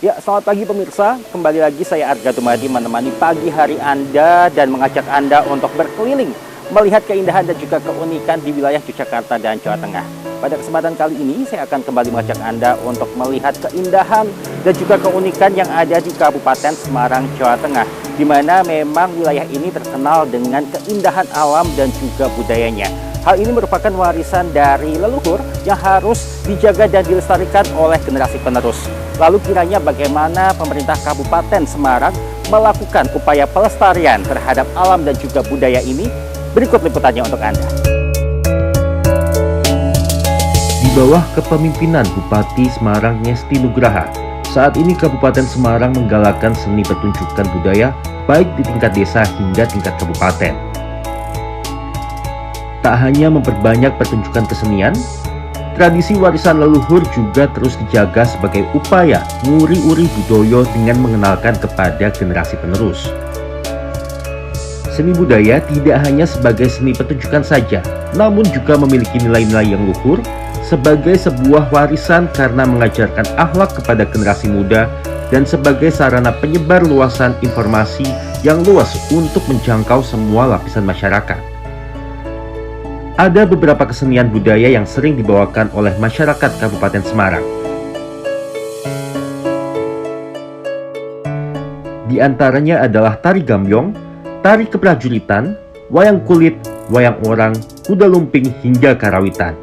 Ya, selamat pagi pemirsa. Kembali lagi saya Arga Dumadi menemani pagi hari Anda dan mengajak Anda untuk berkeliling, melihat keindahan dan juga keunikan di wilayah Yogyakarta dan Jawa Tengah. Pada kesempatan kali ini saya akan kembali mengajak Anda untuk melihat keindahan dan juga keunikan yang ada di Kabupaten Semarang, Jawa Tengah, di mana memang wilayah ini terkenal dengan keindahan alam dan juga budayanya. Hal ini merupakan warisan dari leluhur yang harus dijaga dan dilestarikan oleh generasi penerus. Lalu kiranya bagaimana pemerintah Kabupaten Semarang melakukan upaya pelestarian terhadap alam dan juga budaya ini? Berikut liputannya untuk Anda. Di bawah kepemimpinan Bupati Semarang Ngesti Nugraha, saat ini Kabupaten Semarang menggalakkan seni pertunjukan budaya baik di tingkat desa hingga tingkat kabupaten. Tak hanya memperbanyak pertunjukan kesenian, tradisi warisan leluhur juga terus dijaga sebagai upaya nguri-uri budaya dengan mengenalkan kepada generasi penerus. Seni budaya tidak hanya sebagai seni pertunjukan saja, namun juga memiliki nilai-nilai yang luhur sebagai sebuah warisan karena mengajarkan akhlak kepada generasi muda dan sebagai sarana penyebar luasan informasi yang luas untuk menjangkau semua lapisan masyarakat. Ada beberapa kesenian budaya yang sering dibawakan oleh masyarakat Kabupaten Semarang. Di antaranya adalah tari gambyong, tari keprajuritan, wayang kulit, wayang orang, kuda lumping, hingga karawitan.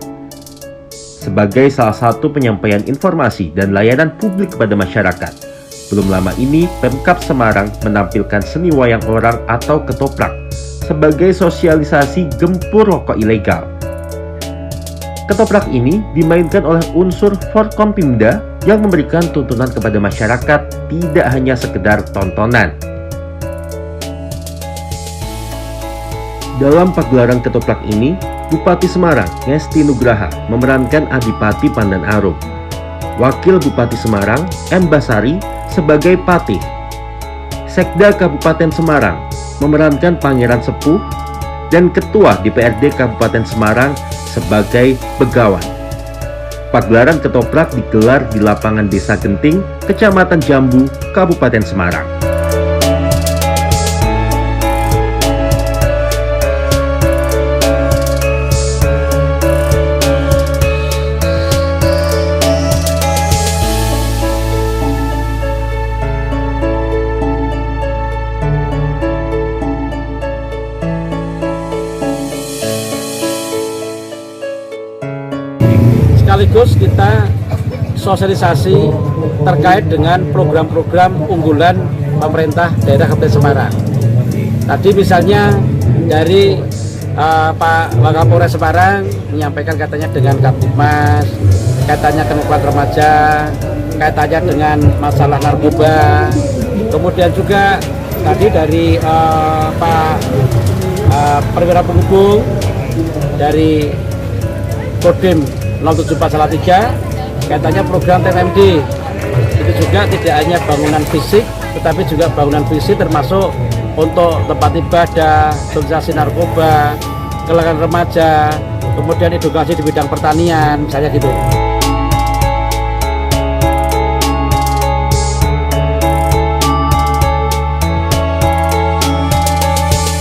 Sebagai salah satu penyampaian informasi dan layanan publik kepada masyarakat, belum lama ini Pemkab Semarang menampilkan seni wayang orang atau ketoprak sebagai sosialisasi gempur rokok ilegal. Ketoprak ini dimainkan oleh unsur Forkompimda yang memberikan tuntunan kepada masyarakat, tidak hanya sekedar tontonan. Dalam pagelaran ketoprak ini, Bupati Semarang Ngesti Nugraha memerankan Adipati Pandan Arum, Wakil Bupati Semarang M. Basari sebagai Patih, Sekda Kabupaten Semarang memerankan Pangeran Sepuh, dan Ketua DPRD Kabupaten Semarang sebagai Begawan. Pagelaran ketoprak digelar di lapangan Desa Genting, Kecamatan Jambu, Kabupaten Semarang. Sekaligus kita sosialisasi terkait dengan program-program unggulan pemerintah daerah Kabupaten Semarang. Tadi misalnya dari Pak Wakapolres Semarang menyampaikan katanya dengan Kaptimas, katanya kenukulan remaja, kaitannya dengan masalah narkoba. Kemudian juga tadi dari Pak Perwira Penghubung dari Kodim 074 Salatiga, katanya program TMMD itu juga tidak hanya bangunan fisik tetapi juga bangunan fisik termasuk untuk tempat ibadah, sosialisasi narkoba, kelangan remaja, kemudian edukasi di bidang pertanian, misalnya gitu.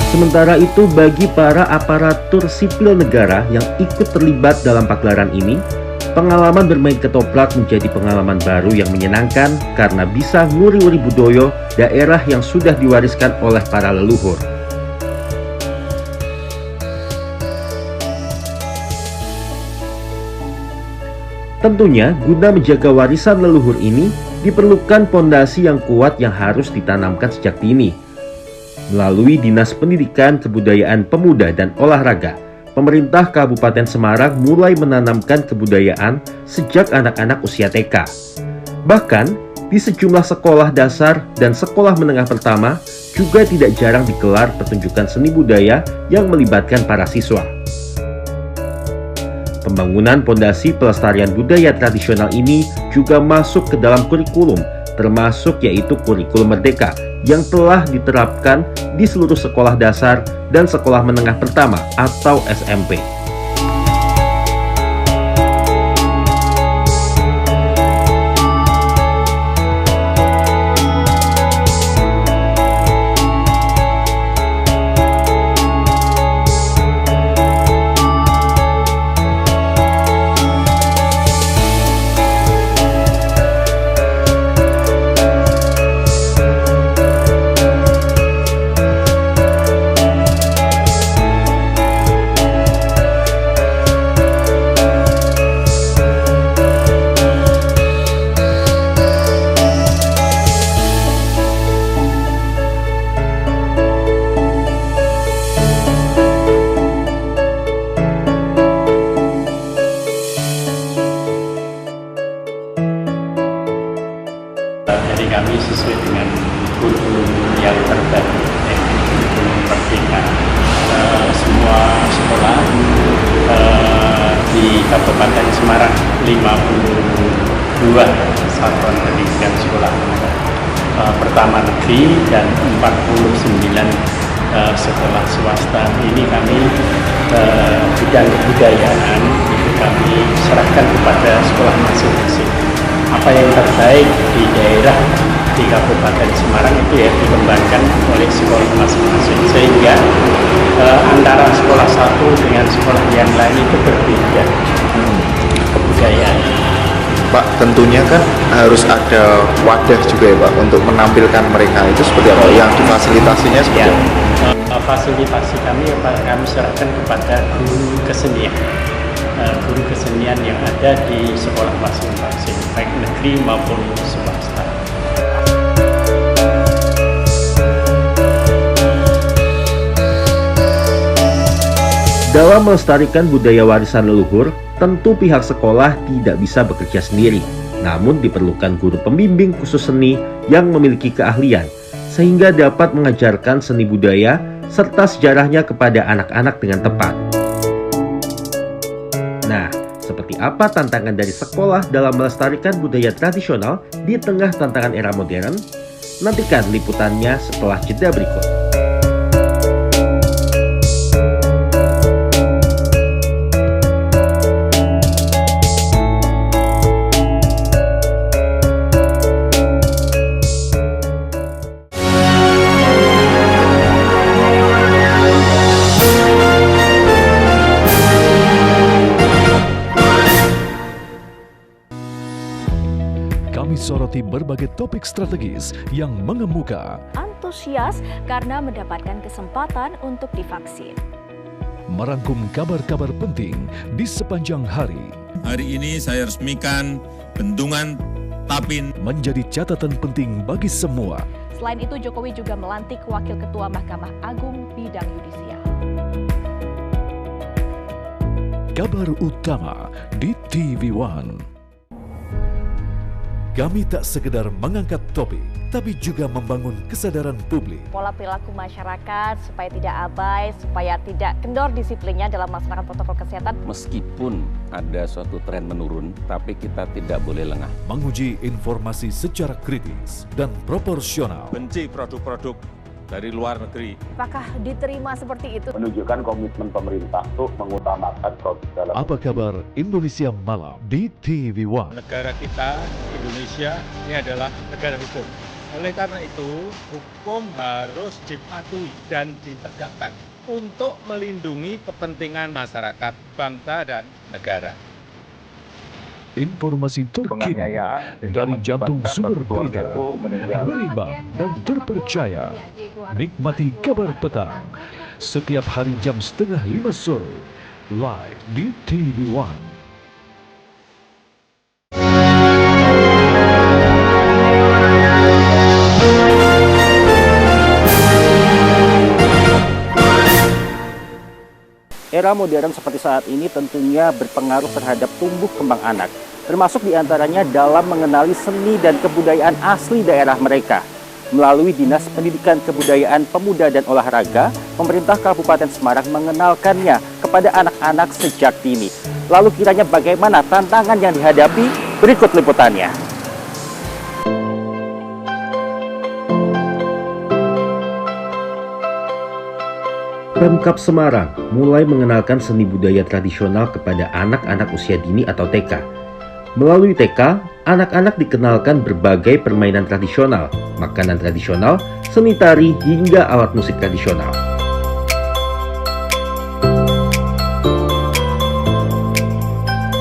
Sementara itu, bagi para aparatur sipil negara yang ikut terlibat dalam pagelaran ini, pengalaman bermain ketoprak menjadi pengalaman baru yang menyenangkan karena bisa nguri-uri budaya daerah yang sudah diwariskan oleh para leluhur. Tentunya, guna menjaga warisan leluhur ini, diperlukan pondasi yang kuat yang harus ditanamkan sejak dini. Melalui Dinas Pendidikan, Kebudayaan, Pemuda, dan Olahraga, pemerintah Kabupaten Semarang mulai menanamkan kebudayaan sejak anak-anak usia TK. Bahkan, di sejumlah sekolah dasar dan sekolah menengah pertama juga tidak jarang digelar pertunjukan seni budaya yang melibatkan para siswa. Pembangunan pondasi pelestarian budaya tradisional ini juga masuk ke dalam kurikulum, termasuk yaitu kurikulum Merdeka yang telah diterapkan di seluruh sekolah dasar dan sekolah menengah pertama atau SMP. kami sesuai dengan kurikulum yang terbaru, kurikulum Merdeka. Semua sekolah di Kabupaten Semarang 52 satuan pendidikan sekolah pertama negeri dan 49 sekolah swasta. Ini kami bidang kebudayaan itu kami serahkan kepada sekolah masing-masing. Apa yang terbaik di daerah di Kabupaten Semarang itu ya dikembangkan oleh sekolah masing-masing, sehingga antara sekolah satu dengan sekolah yang lain itu berbeda kebudayaan. Pak, tentunya kan harus ada wadah juga ya Pak untuk menampilkan mereka itu seperti apa? Yang difasilitasinya seperti Ya, apa? fasilitasi kami kami serahkan kepada guru kesenian. Guru kesenian yang ada di sekolah masing-masing, baik negeri maupun swasta. Dalam melestarikan budaya warisan leluhur, tentu pihak sekolah tidak bisa bekerja sendiri. Namun diperlukan guru pembimbing khusus seni yang memiliki keahlian, sehingga dapat mengajarkan seni budaya serta sejarahnya kepada anak-anak dengan tepat. Nah, seperti apa tantangan dari sekolah dalam melestarikan budaya tradisional di tengah tantangan era modern? Nantikan liputannya setelah jeda berikut. Kami soroti berbagai topik strategis yang mengemuka. Antusias karena mendapatkan kesempatan untuk divaksin. Merangkum kabar-kabar penting di sepanjang hari. Hari ini saya resmikan bendungan Tapin Menjadi catatan penting bagi semua. Selain itu, Jokowi juga melantik Wakil Ketua Mahkamah Agung bidang yudisial. Kabar utama di TV One. Kami tak sekedar mengangkat topik, tapi juga membangun kesadaran publik. Pola perilaku masyarakat supaya tidak abai, supaya tidak kendor disiplinnya dalam melaksanakan protokol kesehatan. Meskipun ada suatu tren menurun, tapi kita tidak boleh lengah. Menguji informasi secara kritis dan proporsional. benci produk-produk dari luar negeri. Apakah diterima seperti itu? Menunjukkan komitmen pemerintah untuk mengutamakan produk dalam. Apa kabar Indonesia Malam di TV One? Negara kita, Indonesia, ini adalah negara hukum. Oleh karena itu, hukum harus dipatuhi dan ditegakkan untuk melindungi kepentingan masyarakat, bangsa, dan negara. Informasi terkini dari jantung sumber berita, berimbang dan terpercaya. Nikmati kabar petang setiap hari jam 4:30 sore, live di TV One. Era modern seperti saat ini tentunya berpengaruh terhadap tumbuh kembang anak, termasuk diantaranya dalam mengenali seni dan kebudayaan asli daerah mereka. Melalui Dinas Pendidikan Kebudayaan Pemuda dan Olahraga, pemerintah Kabupaten Semarang mengenalkannya kepada anak-anak sejak dini. Lalu kiranya bagaimana tantangan yang dihadapi? Berikut liputannya. Pemkab Semarang mulai mengenalkan seni budaya tradisional kepada anak-anak usia dini atau TK. Melalui TK, anak-anak dikenalkan berbagai permainan tradisional, makanan tradisional, seni tari, hingga alat musik tradisional.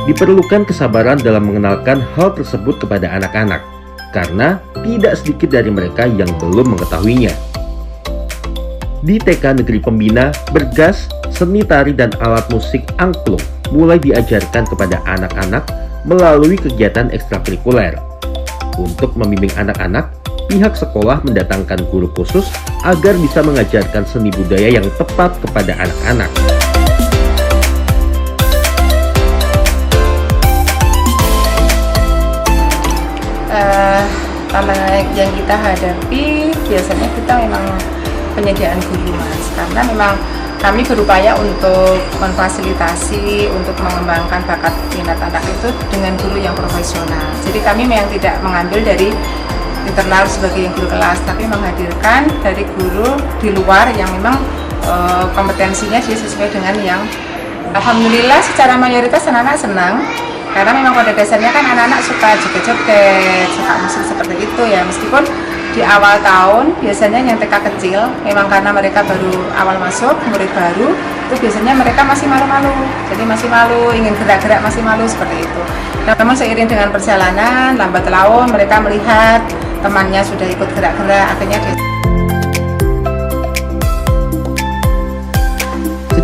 Diperlukan kesabaran dalam mengenalkan hal tersebut kepada anak-anak, karena tidak sedikit dari mereka yang belum mengetahuinya. Di TK Negeri Pembina, Bergas, seni tari dan alat musik angklung mulai diajarkan kepada anak-anak melalui kegiatan ekstrakurikuler. Untuk membimbing anak-anak, pihak sekolah mendatangkan guru khusus agar bisa mengajarkan seni budaya yang tepat kepada anak-anak. tantangan yang kita hadapi biasanya kita memang penyediaan guru Mas, karena memang kami berupaya untuk memfasilitasi, untuk mengembangkan bakat minat anak itu dengan guru yang profesional. Jadi kami memang tidak mengambil dari internal sebagai yang guru kelas, tapi menghadirkan dari guru di luar yang memang kompetensinya dia sesuai dengan yang alhamdulillah secara mayoritas anak-anak senang. Karena memang pada dasarnya kan anak-anak suka joget-joget, suka musik seperti itu ya. Meskipun di awal tahun biasanya yang TK kecil, memang karena mereka baru awal masuk, murid baru, itu biasanya mereka masih malu-malu. Jadi masih malu, ingin gerak-gerak masih malu seperti itu. Nah, namun seiring dengan perjalanan, lambat laun mereka melihat temannya sudah ikut gerak-gerak, akhirnya dia...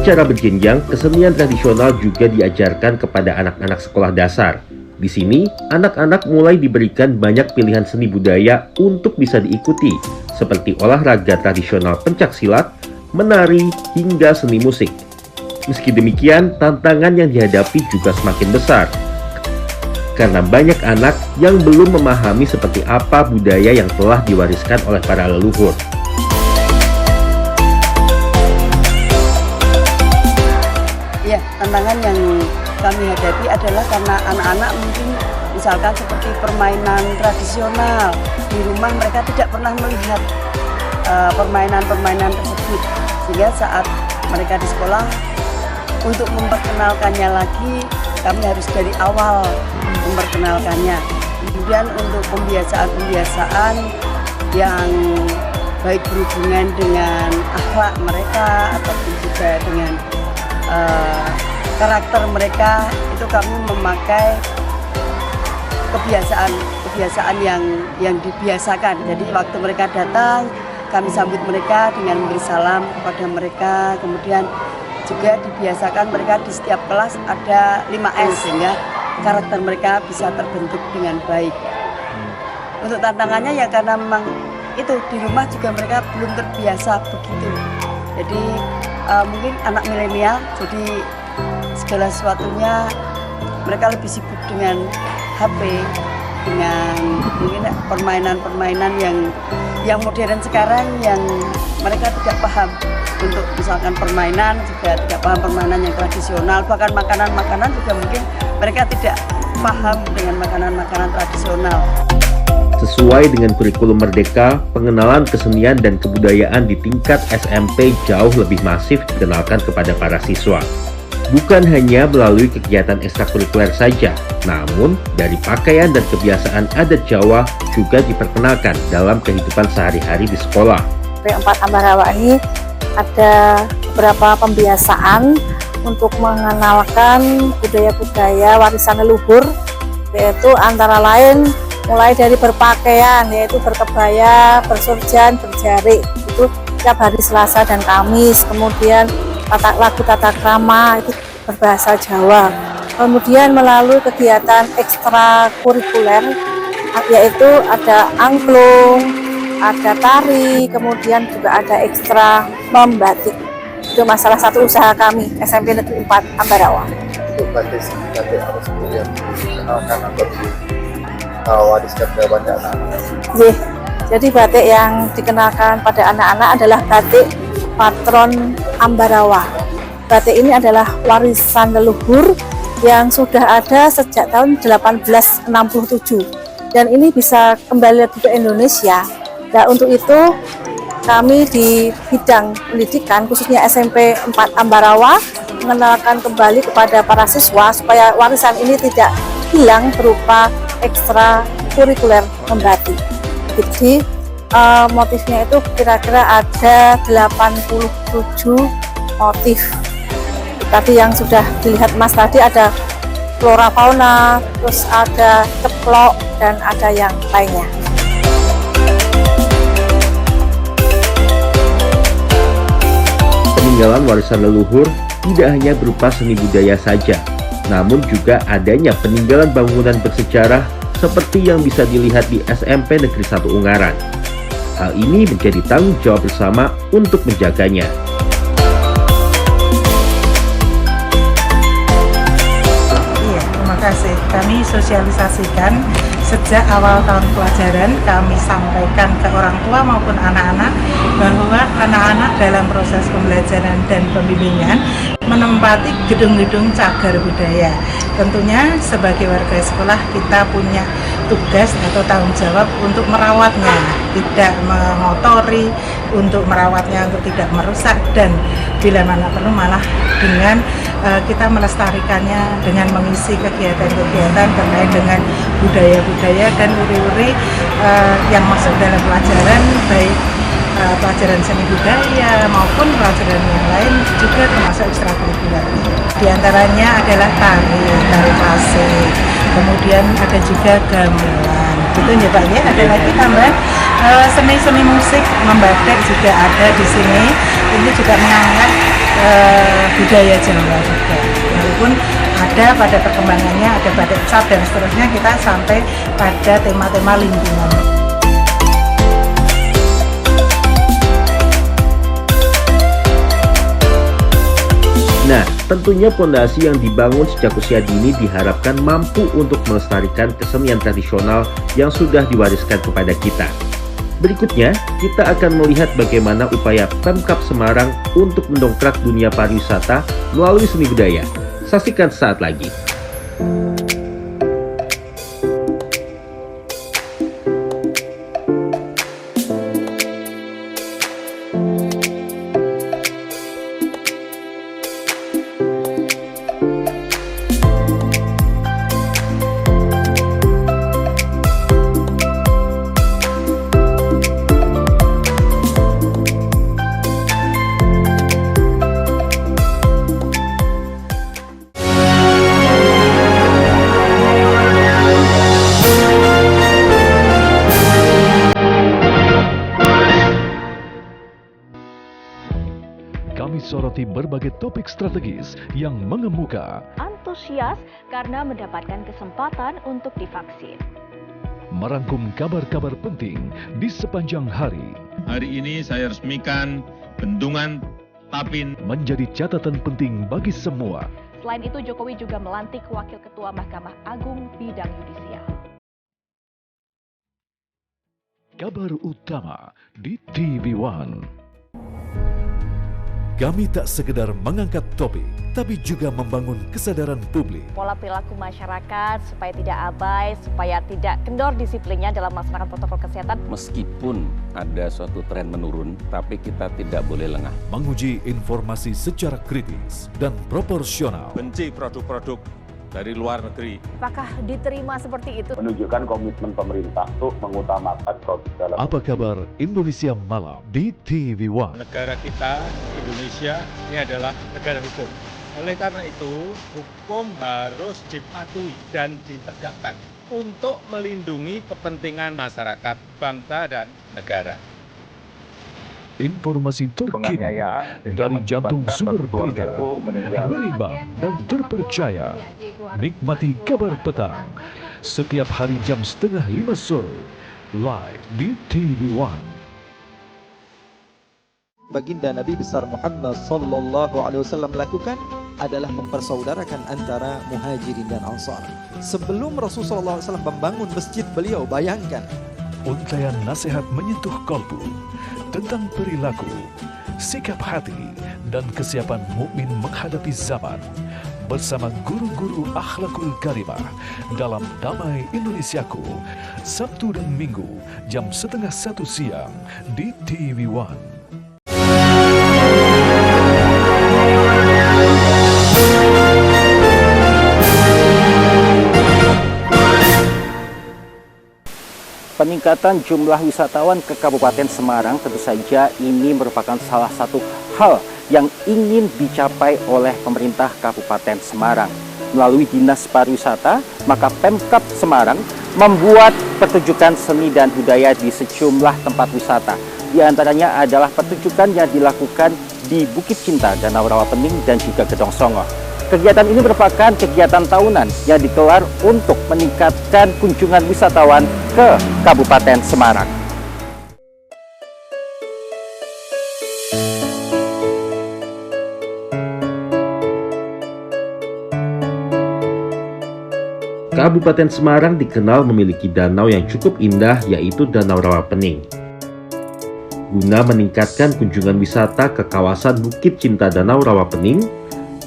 Secara berjenjang, kesenian tradisional juga diajarkan kepada anak-anak sekolah dasar. Di sini, anak-anak mulai diberikan banyak pilihan seni budaya untuk bisa diikuti, seperti olahraga tradisional pencaksilat, menari, hingga seni musik. Meski demikian, tantangan yang dihadapi juga semakin besar, karena banyak anak yang belum memahami seperti apa budaya yang telah diwariskan oleh para leluhur. Ya, tantangan yang kami hadapi adalah karena anak-anak mungkin misalkan seperti permainan tradisional di rumah mereka tidak pernah melihat permainan-permainan tersebut, sehingga saat mereka di sekolah untuk memperkenalkannya lagi kami harus dari awal memperkenalkannya. Kemudian untuk pembiasaan-pembiasaan yang baik berhubungan dengan akhlak mereka ataupun juga dengan karakter mereka, itu kami memakai kebiasaan yang dibiasakan. Jadi waktu mereka datang, kami sambut mereka dengan memberi salam kepada mereka. Kemudian juga dibiasakan mereka di setiap kelas ada 5S, sehingga karakter mereka bisa terbentuk dengan baik. Untuk tantangannya ya karena memang itu di rumah juga mereka belum terbiasa begitu. Jadi mungkin anak milenial, jadi segala sesuatunya mereka lebih sibuk dengan HP, dengan mungkin permainan-permainan yang modern sekarang yang mereka tidak paham. Untuk misalkan permainan juga tidak paham permainan yang tradisional, bahkan makanan-makanan juga mungkin mereka tidak paham dengan makanan-makanan tradisional. Sesuai dengan kurikulum Merdeka, pengenalan kesenian dan kebudayaan di tingkat SMP jauh lebih masif dikenalkan kepada para siswa. Bukan hanya melalui kegiatan ekstrakurikuler saja, namun dari pakaian dan kebiasaan adat Jawa juga diperkenalkan dalam kehidupan sehari-hari di sekolah. SMP 4 Ambarawa ini ada beberapa pembiasaan untuk mengenalkan budaya-budaya warisan leluhur, yaitu antara lain mulai dari berpakaian, yaitu berkebaya, bersurjan, berjari, itu setiap hari Selasa dan Kamis. Kemudian lagu tata krama itu berbahasa Jawa. Kemudian melalui kegiatan ekstrakurikuler, yaitu ada angklung, ada tari, kemudian juga ada ekstra membatik. Itu masalah satu usaha kami SMP Negeri 4 Ambarawa. Untuk batik harus yang dikenalkan atau diwariskan kepada anak-anak. Jadi batik yang dikenalkan pada anak-anak adalah batik patron Ambarawa. Batik ini adalah warisan leluhur yang sudah ada sejak tahun 1867 dan ini bisa kembali lagi ke Indonesia. Nah, untuk itu kami di bidang pendidikan khususnya SMP 4 Ambarawa mengenalkan kembali kepada para siswa supaya warisan ini tidak hilang berupa ekstrakurikuler membatik. Jadi motifnya itu kira-kira ada 87 motif. Tadi yang sudah dilihat Mas tadi ada flora fauna, terus ada ceplok dan ada yang lainnya. Peninggalan warisan leluhur tidak hanya berupa seni budaya saja, namun juga adanya peninggalan bangunan bersejarah seperti yang bisa dilihat di SMP Negeri 1 Ungaran. Hal ini menjadi tanggung jawab bersama untuk menjaganya. Iya, terima kasih. Kami sosialisasikan Sejak awal tahun pelajaran kami sampaikan ke orang tua maupun anak-anak bahwa anak-anak dalam proses pembelajaran dan pembimbingan menempati gedung-gedung cagar budaya. Tentunya sebagai warga sekolah kita punya tugas atau tanggung jawab untuk merawatnya, tidak mengotori, untuk merawatnya untuk tidak merusak, dan bila mana perlu malah dengan kita melestarikannya dengan mengisi kegiatan-kegiatan terkait dengan budaya-budaya dan uri-uri yang masuk dalam pelajaran, baik pelajaran seni budaya maupun pelajaran yang lain juga termasuk ekstrakurikuler. Di antaranya adalah tari klasik, kemudian ada juga gamelan, gitu ya Pak ya. Ada lagi tambahan seni-seni musik, membatik juga ada di sini. Ini juga mengangkat budaya Jawa juga. Walaupun ada pada perkembangannya ada batik cap dan seterusnya, kita sampai pada tema-tema lingkungan. Nah, tentunya pondasi yang dibangun sejak usia dini diharapkan mampu untuk melestarikan kesenian tradisional yang sudah diwariskan kepada kita. Berikutnya, kita akan melihat bagaimana upaya Pemkab Semarang untuk mendongkrak dunia pariwisata melalui seni budaya. Saksikan saat lagi. Kami soroti berbagai topik strategis yang mengemuka. Antusias karena mendapatkan kesempatan untuk divaksin. Merangkum kabar-kabar penting di sepanjang hari. Hari ini saya resmikan Bendungan Tapin menjadi catatan penting bagi semua. Selain itu, Jokowi juga melantik Wakil Ketua Mahkamah Agung bidang yudisial. Kabar utama di TV One. Kami tak sekedar mengangkat topik, tapi juga membangun kesadaran publik. Pola perilaku masyarakat supaya tidak abai, supaya tidak kendor disiplinnya dalam melaksanakan protokol kesehatan. Meskipun ada suatu tren menurun, tapi kita tidak boleh lengah. Menguji informasi secara kritis dan proporsional. Benci produk-produk dari luar negeri. Apakah diterima seperti itu? Menunjukkan komitmen pemerintah untuk mengutamakan produk dalam. Apa kabar Indonesia Malam di TV One? Negara kita, Indonesia, ini adalah negara hukum. Oleh karena itu, hukum harus dipatuhi dan ditegakkan untuk melindungi kepentingan masyarakat, bangsa, dan negara. Informasi terkini dari jantung sumber berita, berimbang dan terpercaya. Nikmati kabar petang setiap hari jam 4:30 sore, live di TV One. Baginda Nabi besar Muhammad sallallahu alaihi wasallam lakukan adalah mempersaudarakan antara Muhajirin dan Ansar. Sebelum Rasulullah SAW membangun masjid, beliau bayangkan Untaian nasihat menyentuh kalbu tentang perilaku, sikap hati, dan kesiapan mukmin menghadapi zaman bersama guru-guru akhlakul karimah dalam Damai Indonesiaku, Sabtu dan Minggu jam 12:30 siang di TV One. Peningkatan jumlah wisatawan ke Kabupaten Semarang tentu saja ini merupakan salah satu hal yang ingin dicapai oleh pemerintah Kabupaten Semarang. Melalui Dinas Pariwisata, maka Pemkab Semarang membuat pertunjukan seni dan budaya di sejumlah tempat wisata. Di antaranya adalah pertunjukan yang dilakukan di Bukit Cinta, Danau Rawapening, dan juga Gedong Songo. Kegiatan ini merupakan kegiatan tahunan yang digelar untuk meningkatkan kunjungan wisatawan ke Kabupaten Semarang. Kabupaten Semarang dikenal memiliki danau yang cukup indah, yaitu Danau Rawapening. Guna meningkatkan kunjungan wisata ke kawasan Bukit Cinta Danau Rawapening,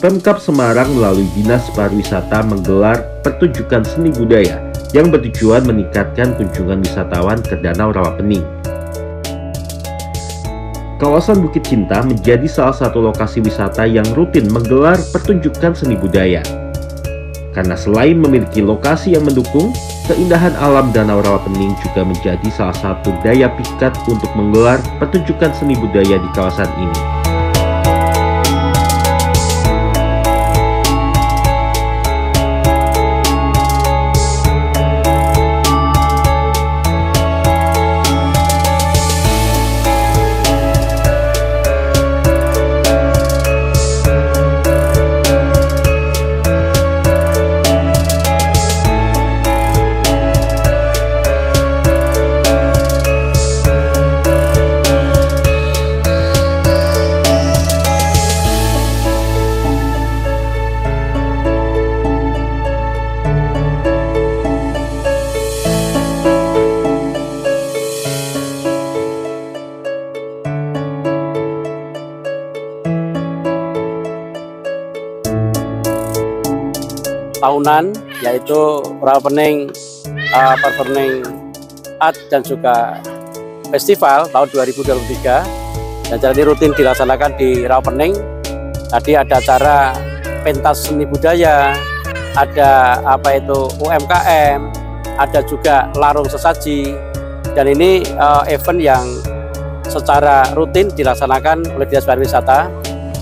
Pemkab Semarang melalui Dinas Pariwisata menggelar pertunjukan seni budaya yang bertujuan meningkatkan kunjungan wisatawan ke Danau Rawapening. Kawasan Bukit Cinta menjadi salah satu lokasi wisata yang rutin menggelar pertunjukan seni budaya. Karena selain memiliki lokasi yang mendukung, keindahan alam Danau Rawapening juga menjadi salah satu daya pikat untuk menggelar pertunjukan seni budaya di kawasan ini. Tahunan, yaitu Rawapening Performing Art dan juga Festival tahun 2023, dan acara ini rutin dilaksanakan di Rawapening. Tadi ada acara pentas seni budaya, ada UMKM, ada juga larung sesaji, dan ini event yang secara rutin dilaksanakan oleh Dinas Pariwisata.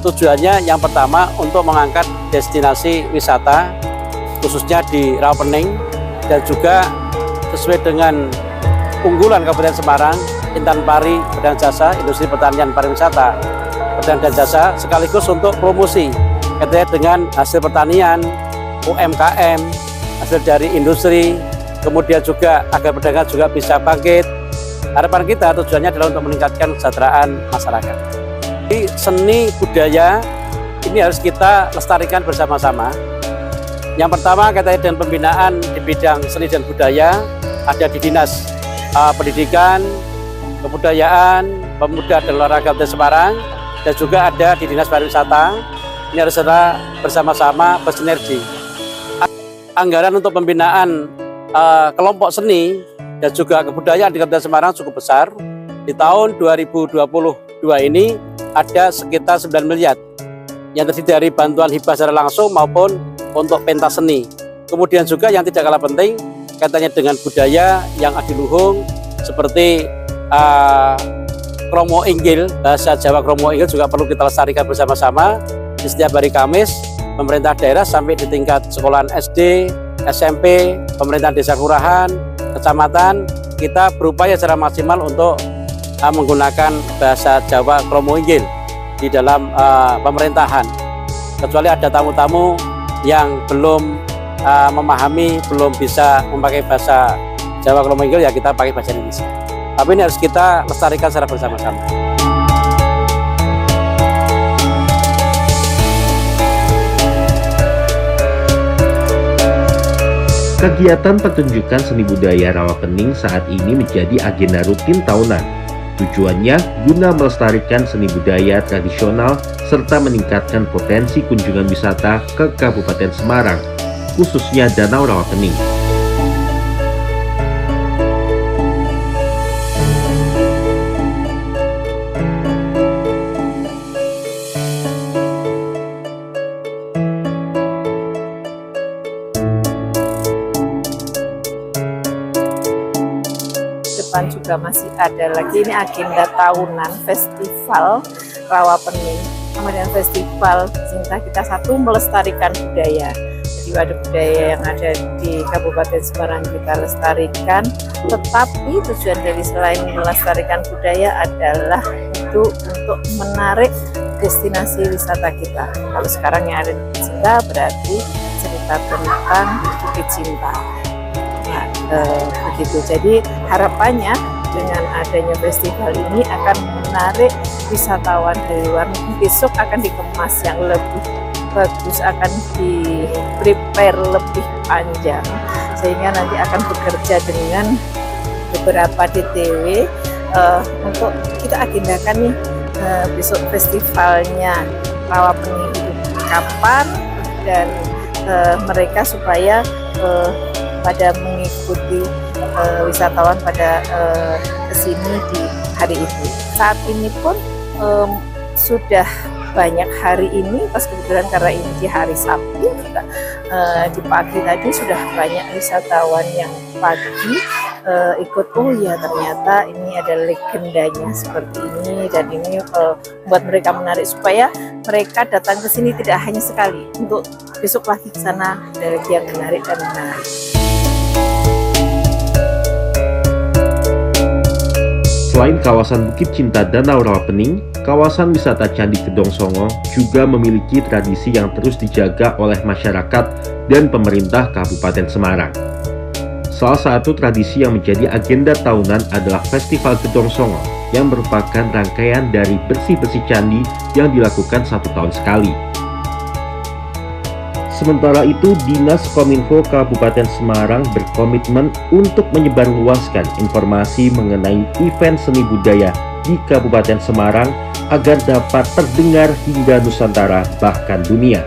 Tujuannya yang pertama untuk mengangkat destinasi wisata khususnya di Rawapening, dan juga sesuai dengan unggulan Kabupaten Semarang, Intan Pari, Perdagangan Jasa, Industri Pertanian Pariwisata, Perdagangan dan Jasa, sekaligus untuk promosi terkait dengan hasil pertanian, UMKM, hasil dari industri, kemudian juga agar perdagangan juga bisa bangkit. Harapan kita tujuannya adalah untuk meningkatkan kesejahteraan masyarakat. Jadi seni budaya ini harus kita lestarikan bersama-sama. Yang pertama kaitannya dengan pembinaan di bidang seni dan budaya, ada di Dinas Pendidikan, Kebudayaan, Pemuda dan Olahraga Kabupaten Semarang, dan juga ada di Dinas Pariwisata. Ini harus bersama-sama bersinergi. Anggaran untuk pembinaan kelompok seni dan juga kebudayaan di Kabupaten Semarang cukup besar. Di tahun 2022 ini ada sekitar 9 miliar yang terdiri dari bantuan hibah secara langsung maupun untuk pentas seni. Kemudian juga yang tidak kalah penting kaitannya dengan budaya yang adiluhung seperti Kromo Inggil, bahasa Jawa Kromo Inggil juga perlu kita lestarikan bersama-sama. Di setiap hari Kamis, pemerintah daerah sampai di tingkat sekolahan SD, SMP, pemerintahan desa kelurahan, kecamatan, kita berupaya secara maksimal untuk menggunakan bahasa Jawa Kromo Inggil di dalam pemerintahan. Kecuali ada tamu-tamu yang belum memahami, belum bisa memakai bahasa Jawa Kromo Inggil, ya kita pakai bahasa Indonesia. Tapi ini harus kita lestarikan secara bersama-sama. Kegiatan pertunjukan seni budaya Rawapening saat ini menjadi agenda rutin tahunan. Tujuannya guna melestarikan seni budaya tradisional serta meningkatkan potensi kunjungan wisata ke Kabupaten Semarang, khususnya Danau Rawapening. Depan juga masih ada lagi, ini agenda tahunan Festival Rawapening. Kemudian Festival Cinta Kita Satu melestarikan budaya. Jadi ada budaya yang ada di Kabupaten Semarang kita lestarikan, tetapi tujuan dari selain melestarikan budaya adalah untuk menarik destinasi wisata kita. Kalau sekarang yang ada di Cinta berarti cerita tentang Bukit Cinta. Begitu. Jadi harapannya dengan adanya festival ini akan menarik wisatawan dari luar negeri. Besok akan dikemas yang lebih bagus, akan di prepare lebih panjang sehingga nanti akan bekerja dengan beberapa DTW untuk kita agendakan nih besok festivalnya Rawapening itu kapan, dan mereka supaya pada mengikuti wisatawan pada kesini di hari itu. Saat ini pun sudah banyak hari ini, pas kebetulan karena ini di hari Sabtu juga, di pagi tadi sudah banyak wisatawan yang pagi ikut, oh ya ternyata ini ada legendanya seperti ini, dan ini membuat mereka menarik supaya mereka datang ke sini tidak hanya sekali, untuk besok lagi ke sana ada lagi yang menarik dan menarik. Selain kawasan Bukit Cinta Danau Rawapening, kawasan wisata Candi Gedong Songo juga memiliki tradisi yang terus dijaga oleh masyarakat dan pemerintah Kabupaten Semarang. Salah satu tradisi yang menjadi agenda tahunan adalah Festival Gedong Songo, yang merupakan rangkaian dari bersih-bersih candi yang dilakukan 1 tahun sekali. Sementara itu, Dinas Kominfo Kabupaten Semarang berkomitmen untuk menyebarluaskan informasi mengenai event seni budaya di Kabupaten Semarang agar dapat terdengar hingga Nusantara bahkan dunia.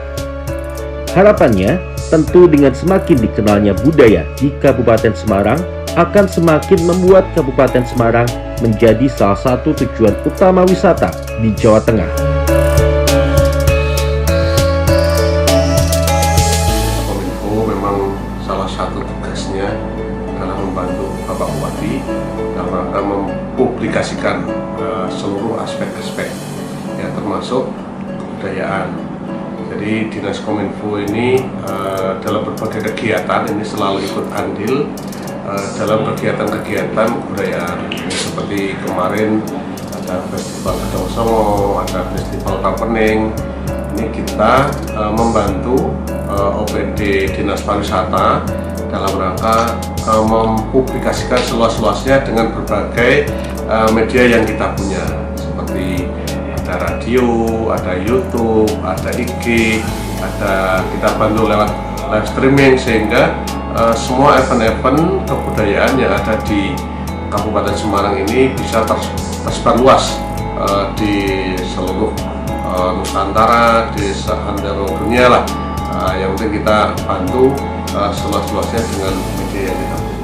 Harapannya, tentu dengan semakin dikenalnya budaya di Kabupaten Semarang akan semakin membuat Kabupaten Semarang menjadi salah satu tujuan utama wisata di Jawa Tengah. Salah satu tugasnya adalah membantu Bapak Bupati dalam rangka mempublikasikan seluruh aspek-aspek, ya, termasuk kebudayaan. Jadi Dinas Kominfo ini dalam berbagai kegiatan ini selalu ikut andil dalam kegiatan-kegiatan kebudayaan. Seperti kemarin ada Festival Gedong Songo, ada Festival Rawapening. Ini kita membantu OPD Dinas Pariwisata dalam rangka mempublikasikan seluas-luasnya dengan berbagai media yang kita punya, seperti ada radio, ada YouTube, ada IG, ada kita bantu lewat live streaming, sehingga semua event-event kebudayaan yang ada di Kabupaten Semarang ini bisa tersebar luas di seluruh Nusantara, di seantero dunia lah. Yang penting kita bantu seluas-luasnya dengan media yang kita punya.